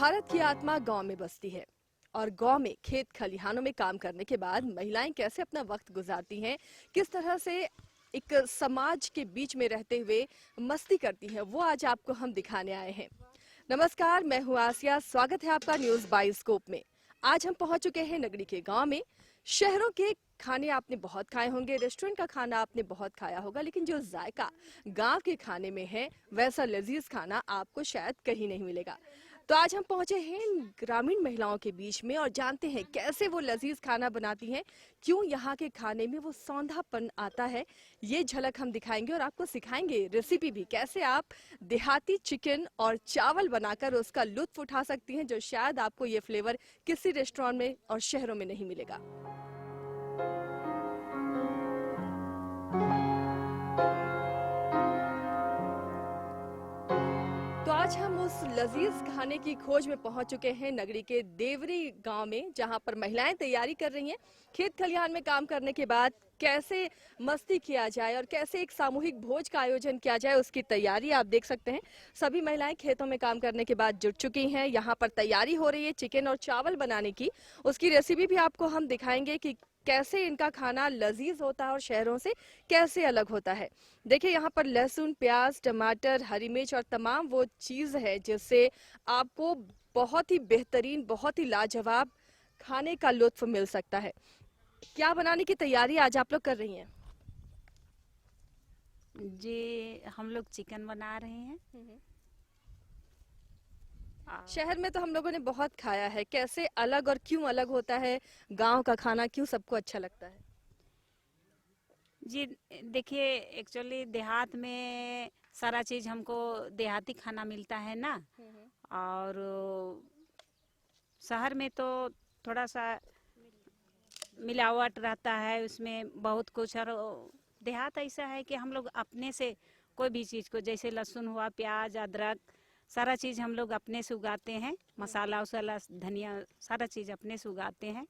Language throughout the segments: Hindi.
भारत की आत्मा गांव में बसती है और गांव में खेत खलिहानों में काम करने के बाद महिलाएं कैसे अपना वक्त गुजारती हैं, किस तरह से एक समाज के बीच में रहते हुए मस्ती करती हैं, वो आज आपको हम दिखाने आए हैं। नमस्कार, मैं हूं आसिया। स्वागत है आपका न्यूज बाइस्कोप में। आज हम पहुंच चुके हैं नगरी के गांव में। शहरों के खाने आपने बहुत खाए होंगे, रेस्टोरेंट का खाना आपने बहुत खाया होगा, लेकिन जो जायका गांव के खाने में है वैसा लजीज खाना आपको शायद कहीं नहीं मिलेगा। तो आज हम पहुंचे हैं इन ग्रामीण महिलाओं के बीच में और जानते हैं कैसे वो लजीज खाना बनाती हैं, क्यों यहाँ के खाने में वो सौंधापन आता है। ये झलक हम दिखाएंगे और आपको सिखाएंगे रेसिपी भी, कैसे आप देहाती चिकन और चावल बनाकर उसका लुत्फ उठा सकती हैं, जो शायद आपको ये फ्लेवर किसी रेस्टोरेंट में और शहरों में नहीं मिलेगा। तो आज हम उस लजीज खाने की खोज में पहुंच चुके हैं नगरी के देवरी गांव में, जहां पर महिलाएं तैयारी कर रही हैं। खेत खलिहान में काम करने के बाद कैसे मस्ती किया जाए और कैसे एक सामूहिक भोज का आयोजन किया जाए, उसकी तैयारी आप देख सकते हैं। सभी महिलाएं खेतों में काम करने के बाद जुट चुकी हैं। यहाँ पर तैयारी हो रही है चिकन और चावल बनाने की। उसकी रेसिपी भी आपको हम दिखाएंगे कि कैसे इनका खाना लजीज होता है और शहरों से कैसे अलग होता है। देखिए, यहाँ पर लहसुन, प्याज, टमाटर, हरी मिर्च और तमाम वो चीज़ है जिससे आपको बहुत ही बेहतरीन, बहुत ही लाजवाब खाने का लुत्फ मिल सकता है। क्या बनाने की तैयारी आज आप लोग कर रही हैं? जी, हम लोग चिकन बना रहे हैं। शहर में तो हम लोगों ने बहुत खाया है, कैसे अलग और क्यों अलग होता है गांव का खाना, क्यों सबको अच्छा लगता है? जी, देखिए, एक्चुअली देहात में सारा चीज़ हमको देहाती खाना मिलता है ना। और शहर में तो थोड़ा सा मिलावट रहता है, उसमें बहुत कुछ। और देहात ऐसा है कि हम लोग अपने से कोई भी चीज़ को, जैसे लहसुन हुआ, प्याज, अदरक, सारा चीज़ हम लोग अपने से उगाते हैं। मसाला वसाला, धनिया, सारा चीज़ अपने से उगाते हैं।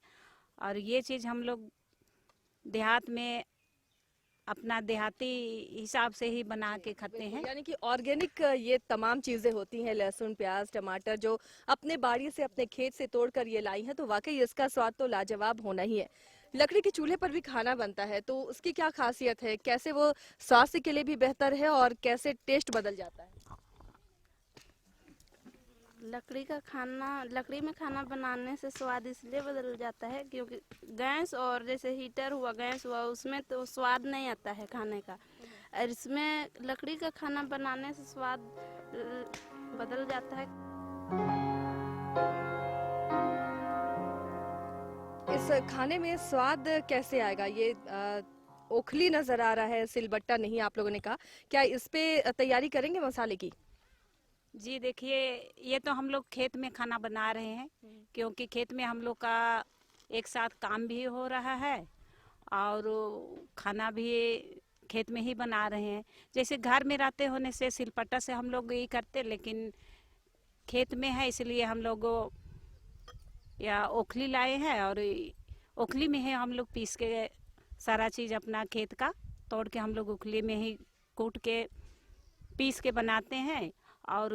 और ये चीज़ हम लोग देहात में अपना देहाती हिसाब से ही बना के खाते हैं। यानी कि ऑर्गेनिक ये तमाम चीजें होती हैं, लहसुन, प्याज, टमाटर, जो अपने बाड़ी से, अपने खेत से तोड़कर ये लाई हैं, तो वाकई इसका स्वाद तो लाजवाब होना ही है। लकड़ी के चूल्हे पर भी खाना बनता है, तो उसकी क्या खासियत है, कैसे वो स्वास्थ्य के लिए भी बेहतर है और कैसे टेस्ट बदल जाता है? लकड़ी में खाना बनाने से स्वाद इसलिए बदल जाता है क्योंकि गैस और जैसे हीटर हुआ, गैस हुआ, उसमें तो स्वाद नहीं आता है खाने का। और इसमें लकड़ी का खाना बनाने से स्वाद बदल जाता है। इस खाने में स्वाद कैसे आएगा? ये ओखली नजर आ रहा है, सिलबट्टा नहीं आप लोगों ने कहा, क्या इस पे तैयारी करेंगे मसाले की? जी, देखिए, ये तो हम लोग खेत में खाना बना रहे हैं, क्योंकि खेत में हम लोग का एक साथ काम भी हो रहा है और खाना भी खेत में ही बना रहे हैं। जैसे घर में रहते होने से सिलपट्टा से हम लोग यही करते, लेकिन खेत में है इसलिए हम लोग या ओखली लाए हैं। और ओखली में है हम लोग पीस के सारा चीज़ अपना खेत का तोड़ के हम लोग ओखली में ही कूट के पीस के बनाते हैं। और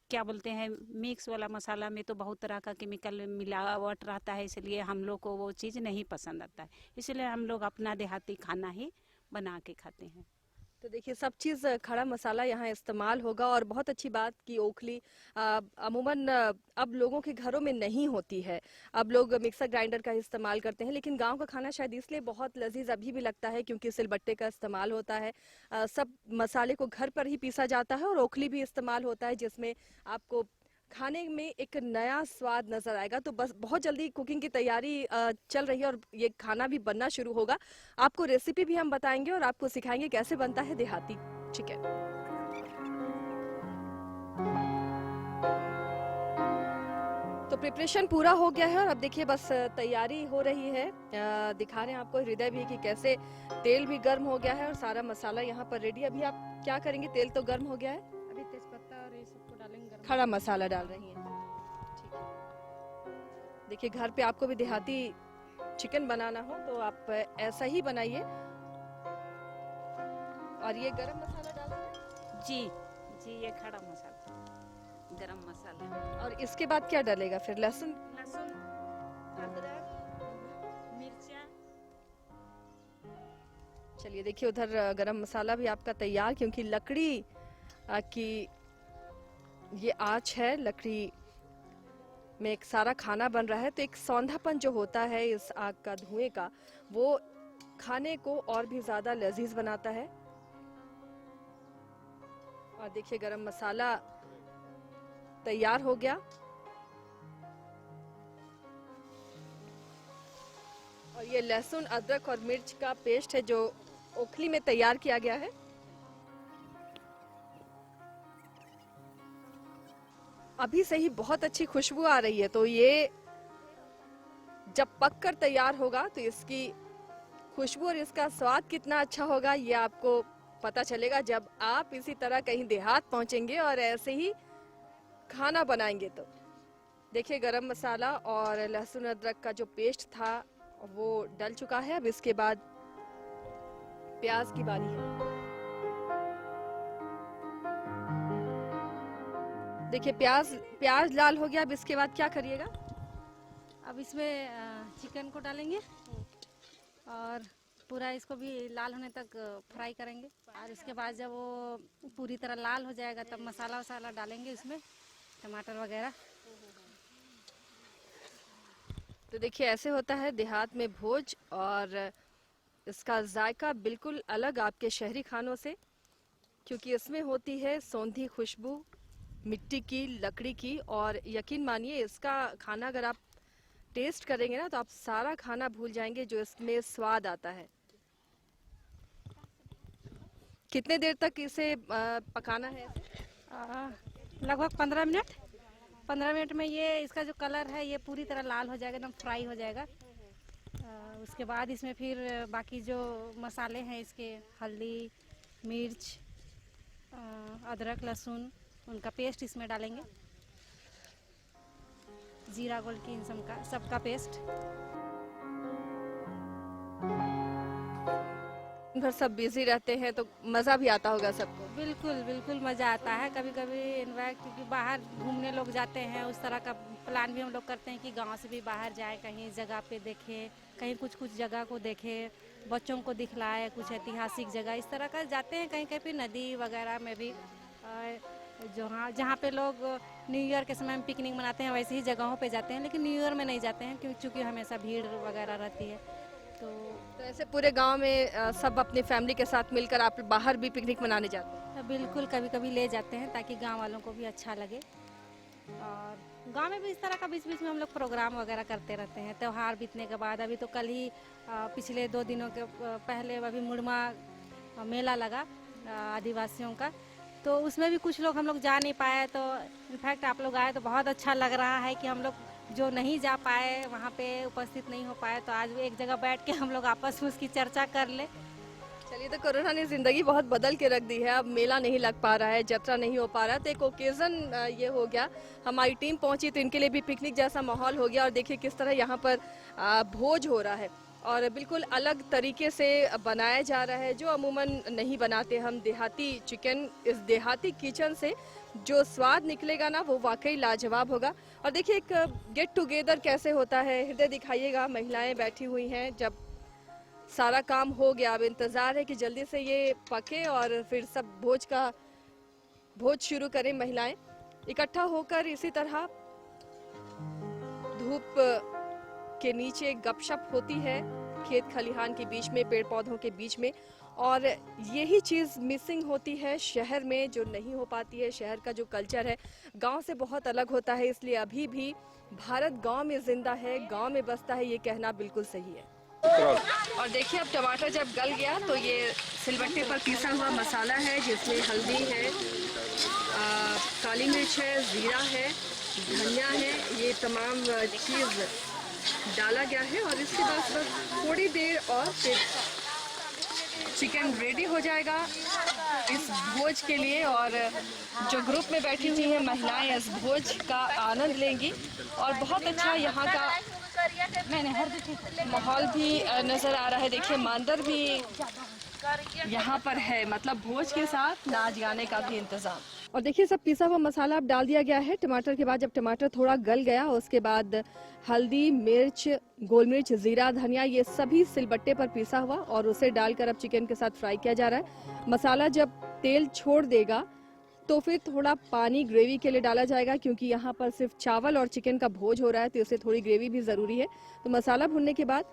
क्या बोलते हैं, मिक्स वाला मसाला में तो बहुत तरह का केमिकल मिलावट रहता है, इसलिए हम लोग को वो चीज़ नहीं पसंद आता है। इसलिए हम लोग अपना देहाती खाना ही बना के खाते हैं। तो देखिए, सब चीज़ खड़ा मसाला यहाँ इस्तेमाल होगा। और बहुत अच्छी बात कि ओखली अमूमन अब लोगों के घरों में नहीं होती है, अब लोग मिक्सर ग्राइंडर का इस्तेमाल करते हैं। लेकिन गांव का खाना शायद इसलिए बहुत लजीज अभी भी लगता है क्योंकि सिलबट्टे का इस्तेमाल होता है। सब मसाले को घर पर ही पीसा जाता है और ओखली भी इस्तेमाल होता है, जिसमें आपको खाने में एक नया स्वाद नजर आएगा। तो बस बहुत जल्दी कुकिंग की तैयारी चल रही है और ये खाना भी बनना शुरू होगा। आपको रेसिपी भी हम बताएंगे और आपको सिखाएंगे कैसे बनता है देहाती चिकन। तो प्रिपरेशन पूरा हो गया है और अब देखिए बस तैयारी हो रही है। दिखा रहे हैं आपको हृदय भी कि कैसे तेल भी गर्म हो गया है और सारा मसाला यहाँ पर रेडी। अभी आप क्या करेंगे? तेल तो गर्म हो गया है, अभी तेजपत्ता और ये सबको डालेंगे, खड़ा मसाला डाल रही हैं। ठीक है। देखिए, घर पे आपको भी देहाती चिकन बनाना हो तो आप ऐसा ही बनाइए। और ये गरम मसाला डाल रहे हैं? जी जी, ये खड़ा मसाला। गरम मसाला, और इसके बाद क्या डलेगा फिर? लहसुन? लहसुन, अदरक, मिर्चा। चलिए देखिए, उधर गरम मसाला भी आपका तैयार, क्योंकि लकड़ी की ये आँच है, लकड़ी में एक सारा खाना बन रहा है, तो एक सौंधापन जो होता है इस आग का, धुएं का, वो खाने को और भी ज्यादा लजीज बनाता है। और देखिए गरम मसाला तैयार हो गया, और ये लहसुन, अदरक और मिर्च का पेस्ट है जो ओखली में तैयार किया गया है। अभी से ही बहुत अच्छी खुशबू आ रही है, तो ये जब पककर तैयार होगा तो इसकी खुशबू और इसका स्वाद कितना अच्छा होगा ये आपको पता चलेगा जब आप इसी तरह कहीं देहात पहुंचेंगे और ऐसे ही खाना बनाएंगे। तो देखिए गरम मसाला और लहसुन अदरक का जो पेस्ट था वो डल चुका है। अब इसके बाद प्याज की बारी है। देखिए प्याज लाल हो गया। अब इसके बाद क्या करिएगा? अब इसमें चिकन को डालेंगे और पूरा इसको भी लाल होने तक फ्राई करेंगे, और इसके बाद जब वो पूरी तरह लाल हो जाएगा तब मसाला वसाला डालेंगे इसमें, टमाटर वगैरह। तो देखिए ऐसे होता है देहात में भोज, और इसका जायका बिल्कुल अलग आपके शहरी खानों से, क्योंकि इसमें होती है सौंधी खुशबू मिट्टी की, लकड़ी की। और यकीन मानिए इसका खाना अगर आप टेस्ट करेंगे ना तो आप सारा खाना भूल जाएंगे जो इसमें स्वाद आता है। कितने देर तक इसे पकाना है? लगभग 15 मिनट। 15 मिनट में ये इसका जो कलर है ये पूरी तरह लाल हो जाएगा, एकदम फ्राई हो जाएगा। उसके बाद इसमें फिर बाकी जो मसाले हैं इसके, हल्दी, मिर्च, अदरक, लहसुन, उनका पेस्ट इसमें डालेंगे, जीरा गोल्ड की, इन सबका पेस्ट। भर सब बिजी रहते हैं तो मजा भी आता होगा सबको। बिल्कुल बिल्कुल मज़ा आता है। कभी कभी इनफैक्ट क्योंकि बाहर घूमने लोग जाते हैं, उस तरह का प्लान भी हम लोग करते हैं कि गांव से भी बाहर जाए, कहीं जगह पे देखें, कहीं कुछ जगह को देखें, बच्चों को दिखलाए कुछ ऐतिहासिक जगह, इस तरह का जाते हैं। कहीं कहीं पे नदी वगैरह में भी जहाँ पे लोग न्यू ईयर के समय में पिकनिक मनाते हैं वैसे ही जगहों पे जाते हैं, लेकिन न्यू ईयर में नहीं जाते हैं क्योंकि चूँकि हमेशा भीड़ वगैरह रहती है। तो ऐसे पूरे गांव में सब अपनी फैमिली के साथ मिलकर आप बाहर भी पिकनिक मनाने जाते हैं? बिल्कुल, कभी कभी ले जाते हैं ताकि गांव वालों को भी अच्छा लगे। और गांव में भी इस तरह का बीच बीच में हम लोग प्रोग्राम वगैरह करते रहते हैं। त्यौहार बीतने के बाद, अभी तो कल ही पिछले 2 दिनों के पहले अभी मुड़मा मेला लगा आदिवासियों का, तो उसमें भी कुछ लोग हम लोग जा नहीं पाए। तो इनफैक्ट आप लोग आए तो बहुत अच्छा लग रहा है कि हम लोग जो नहीं जा पाए, वहाँ पे उपस्थित नहीं हो पाए, तो आज एक जगह बैठ के हम लोग आपस में उसकी चर्चा कर ले। चलिए, तो कोरोना ने जिंदगी बहुत बदल के रख दी है। अब मेला नहीं लग पा रहा है, यात्रा नहीं हो पा रहा है, तो एक ओकेजन ये हो गया। हमारी टीम पहुंची तो इनके लिए भी पिकनिक जैसा माहौल हो गया। और देखिए किस तरह यहाँ पर भोज हो रहा है और बिल्कुल अलग तरीके से बनाया जा रहा है, जो अमूमन नहीं बनाते हम। देहाती चिकन, इस देहाती किचन से जो स्वाद निकलेगा ना वो वाकई लाजवाब होगा। और देखिए एक गेट टुगेदर कैसे होता है, हृदय दिखाइएगा। महिलाएं बैठी हुई हैं, जब सारा काम हो गया अब इंतजार है कि जल्दी से ये पके और फिर सब भोज शुरू करें। महिलाएं इकट्ठा होकर इसी तरह धूप के नीचे गपशप होती है, खेत खलिहान के बीच में, पेड़ पौधों के बीच में। और यही चीज़ मिसिंग होती है शहर में, जो नहीं हो पाती है। शहर का जो कल्चर है गांव से बहुत अलग होता है, इसलिए अभी भी भारत गांव में जिंदा है, गांव में बसता है, ये कहना बिल्कुल सही है। और देखिए अब टमाटर जब गल गया तो ये सिलबट्टे पर पीसा हुआ मसाला है, जिसमें हल्दी है, काली मिर्च है, जीरा है, धनिया है, ये तमाम चीज़ डाला गया है। और इसके बाद बस थोड़ी देर और फिर चिकन रेडी हो जाएगा इस भोज के लिए। और जो ग्रुप में बैठी हुई हैं महिलाएं इस भोज का आनंद लेंगी। और बहुत अच्छा यहाँ का माहौल भी नज़र आ रहा है। देखिए मांदर भी यहाँ पर है, मतलब भोज के साथ नाच गाने का भी इंतजाम। और देखिए सब पिसा हुआ मसाला अब डाल दिया गया है। टमाटर के बाद जब टमाटर थोड़ा गल गया उसके बाद हल्दी, मिर्च, गोल मिर्च, जीरा, धनिया ये सभी सिलबट्टे पर पिसा हुआ और उसे डालकर अब चिकन के साथ फ्राई किया जा रहा है। मसाला जब तेल छोड़ देगा तो फिर थोड़ा पानी ग्रेवी के लिए डाला जाएगा, क्योंकि यहाँ पर सिर्फ चावल और चिकन का भोज हो रहा है तो इससे थोड़ी ग्रेवी भी जरूरी है। तो मसाला भुनने के बाद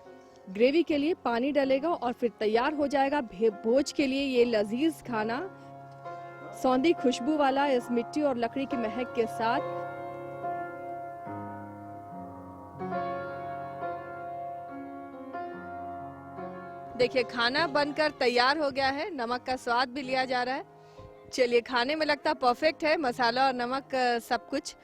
ग्रेवी के लिए पानी डलेगा और फिर तैयार हो जाएगा भोज के लिए ये लजीज खाना, सौंधी खुशबू वाला, इस मिट्टी और लकड़ी की महक के साथ। देखिए खाना बनकर तैयार हो गया है, नमक का स्वाद भी लिया जा रहा है। चलिए खाने में लगता परफेक्ट है, मसाला और नमक सब कुछ।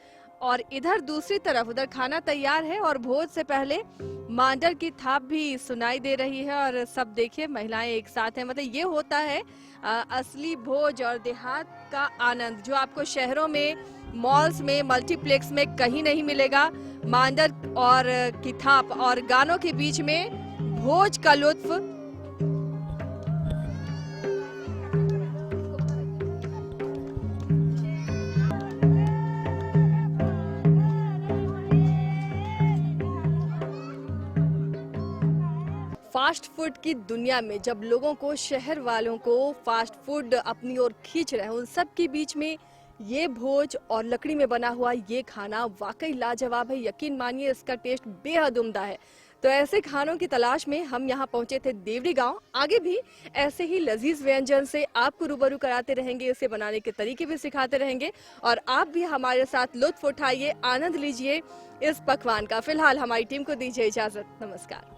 और इधर दूसरी तरफ उधर खाना तैयार है और भोज से पहले मांडर की थाप भी सुनाई दे रही है और सब देखिए महिलाएं एक साथ हैं। मतलब ये होता है असली भोज और देहात का आनंद, जो आपको शहरों में, मॉल्स में, मल्टीप्लेक्स में कहीं नहीं मिलेगा। मांडर और की थाप और गानों के बीच में भोज का लुत्फ। फास्ट फूड की दुनिया में जब लोगों को, शहर वालों को फास्ट फूड अपनी ओर खींच रहे हैं, उन सब के बीच में ये भोज और लकड़ी में बना हुआ ये खाना वाकई लाजवाब है। यकीन मानिए इसका टेस्ट बेहद उम्दा है। तो ऐसे खानों की तलाश में हम यहाँ पहुंचे थे देवरी गांव। आगे भी ऐसे ही लजीज व्यंजन से आपको रूबरू कराते रहेंगे, इसे बनाने के तरीके भी सिखाते रहेंगे और आप भी हमारे साथ लुत्फ उठाइए, आनंद लीजिए इस पकवान का। फिलहाल हमारी टीम को दीजिए इजाजत, नमस्कार।